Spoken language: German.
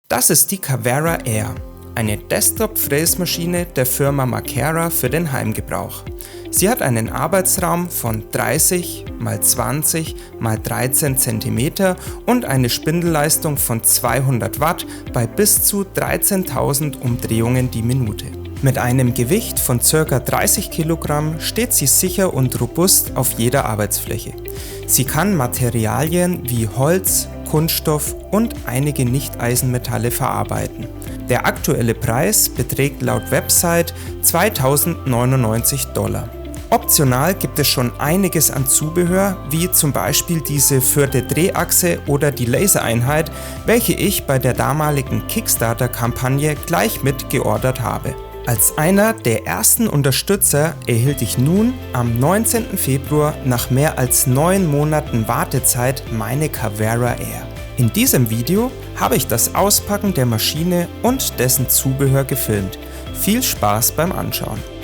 Das ist die Carvera Air, eine Desktop-Fräsmaschine der Firma Makera für den Heimgebrauch. Sie hat einen Arbeitsraum von 30 x 20 x 13 cm und eine Spindelleistung von 200 Watt bei bis zu 13.000 Umdrehungen die Minute. Mit einem Gewicht von ca. 30 Kilogramm steht sie sicher und robust auf jeder Arbeitsfläche. Sie kann Materialien wie Holz, Kunststoff und einige Nicht-Eisenmetalle verarbeiten. Der aktuelle Preis beträgt laut Website $2.099. Optional gibt es schon einiges an Zubehör, wie zum Beispiel diese vierte Drehachse oder die Lasereinheit, welche ich bei der damaligen Kickstarter-Kampagne gleich mit geordert habe. Als einer der ersten Unterstützer erhielt ich nun am 19. Februar nach mehr als 9 Monaten Wartezeit meine Carvera Air. In diesem Video habe ich das Auspacken der Maschine und dessen Zubehör gefilmt. Viel Spaß beim Anschauen!